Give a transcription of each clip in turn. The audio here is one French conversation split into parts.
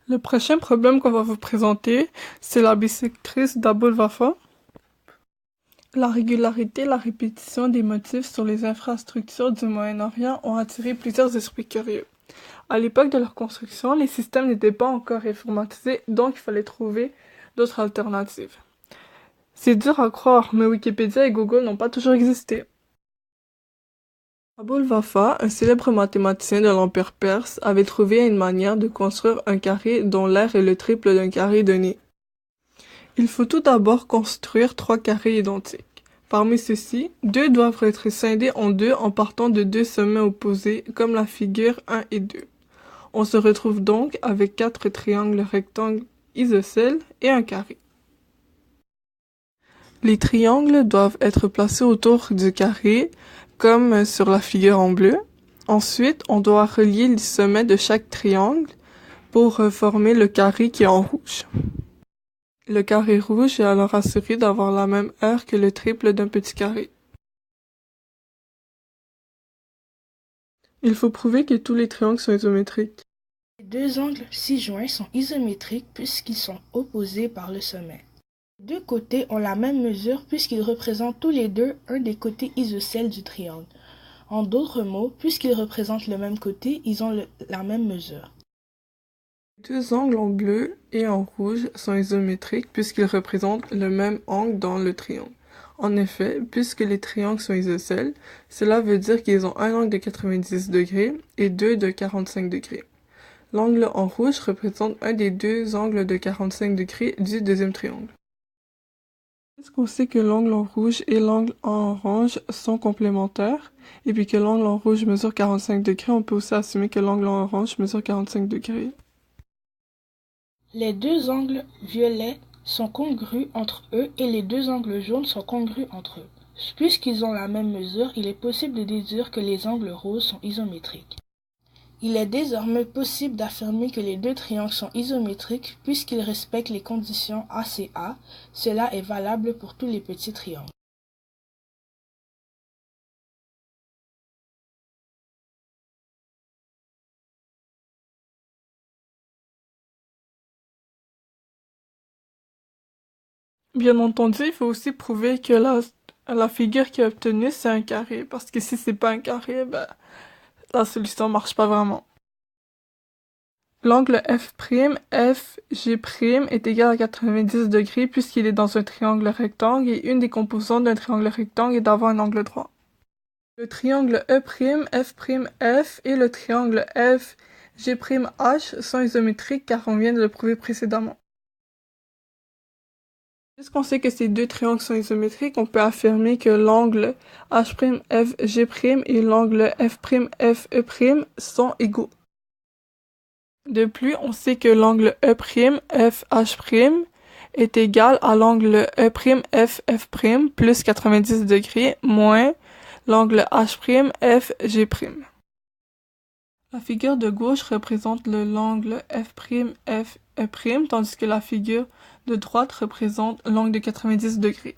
Le prochain problème qu'on va vous présenter, c'est la bissectrice d'Abul-Wafa. La régularité et la répétition des motifs sur les infrastructures du Moyen-Orient ont attiré plusieurs esprits curieux. À l'époque de leur construction, les systèmes n'étaient pas encore informatisés, donc il fallait trouver d'autres alternatives. C'est dur à croire, mais Wikipédia et Google n'ont pas toujours existé. Abul-Wafa, un célèbre mathématicien de l'Empire perse, avait trouvé une manière de construire un carré dont l'aire est le triple d'un carré donné. Il faut tout d'abord construire 3 carrés identiques. Parmi ceux-ci, 2 doivent être scindés en deux en partant de 2 sommets opposés, comme la figure 1 et 2. On se retrouve donc avec 4 triangles rectangles isocèles et un carré. Les triangles doivent être placés autour du carré, comme sur la figure en bleu. Ensuite, on doit relier les sommets de chaque triangle pour former le carré qui est en rouge. Le carré rouge est alors assuré d'avoir la même aire que le triple d'un petit carré. Il faut prouver que tous les triangles sont isométriques. Les deux angles ci-joints sont isométriques puisqu'ils sont opposés par le sommet. Les deux côtés ont la même mesure puisqu'ils représentent tous les deux un des côtés isocèles du triangle. En d'autres mots, puisqu'ils représentent le même côté, ils ont la même mesure. Les 2 angles en bleu et en rouge sont isométriques puisqu'ils représentent le même angle dans le triangle. En effet, puisque les triangles sont isocèles, cela veut dire qu'ils ont un angle de 90 degrés et 2 de 45 degrés. L'angle en rouge représente un des 2 angles de 45 degrés du deuxième triangle. Puisqu'on sait que l'angle en rouge et l'angle en orange sont complémentaires, et puis que l'angle en rouge mesure 45 degrés, on peut aussi assumer que l'angle en orange mesure 45 degrés. Les deux angles violets sont congrus entre eux et les deux angles jaunes sont congrus entre eux. Puisqu'ils ont la même mesure, il est possible de déduire que les angles roses sont isométriques. Il est désormais possible d'affirmer que les deux triangles sont isométriques puisqu'ils respectent les conditions ACA. Cela est valable pour tous les petits triangles. Bien entendu, il faut aussi prouver que la figure qui est obtenue, c'est un carré, parce que si c'est pas un carré, la solution marche pas vraiment. L'angle F'FG' est égal à 90 degrés puisqu'il est dans un triangle rectangle et une des composantes d'un triangle rectangle est d'avoir un angle droit. Le triangle E'F' et le triangle FG'H sont isométriques car on vient de le prouver précédemment. Puisqu'on sait que ces deux triangles sont isométriques, on peut affirmer que l'angle H'FG' et l'angle F'Fe' sont égaux. De plus, on sait que l'angle E'FH' est égal à l'angle E'FF' plus 90 degrés moins l'angle H'FG'. La figure de gauche représente l'angle F'Fe', tandis que la figure de droite représente l'angle de 90 degrés.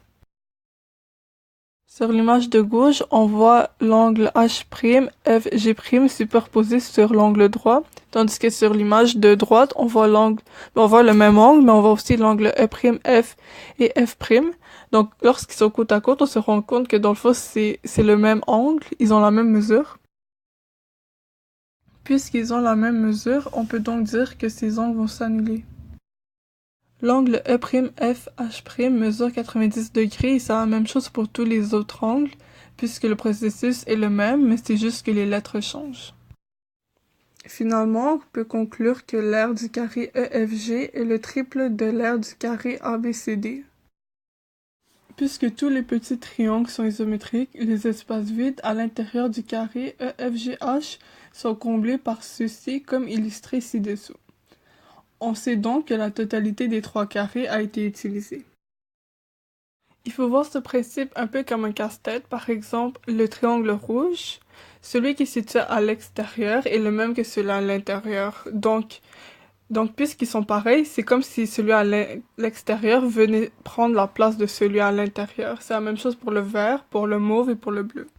Sur l'image de gauche, on voit l'angle H'FG' superposé sur l'angle droit, tandis que sur l'image de droite, on voit le même angle, mais on voit aussi l'angle E'F et F'. Donc, lorsqu'ils sont côte à côte, on se rend compte que dans le fond, c'est le même angle, ils ont la même mesure. Puisqu'ils ont la même mesure, on peut donc dire que ces angles vont s'annuler. L'angle E'FH' mesure 90 degrés et c'est la même chose pour tous les autres angles, puisque le processus est le même, mais c'est juste que les lettres changent. Finalement, on peut conclure que l'aire du carré EFG est le triple de l'aire du carré ABCD. Puisque tous les petits triangles sont isométriques, les espaces vides à l'intérieur du carré EFGH sont comblés par ceux-ci comme illustré ci-dessous. On sait donc que la totalité des 3 carrés a été utilisée. Il faut voir ce principe un peu comme un casse-tête. Par exemple, le triangle rouge, celui qui est situé à l'extérieur est le même que celui à l'intérieur. Donc puisqu'ils sont pareils, c'est comme si celui à l'extérieur venait prendre la place de celui à l'intérieur. C'est la même chose pour le vert, pour le mauve et pour le bleu.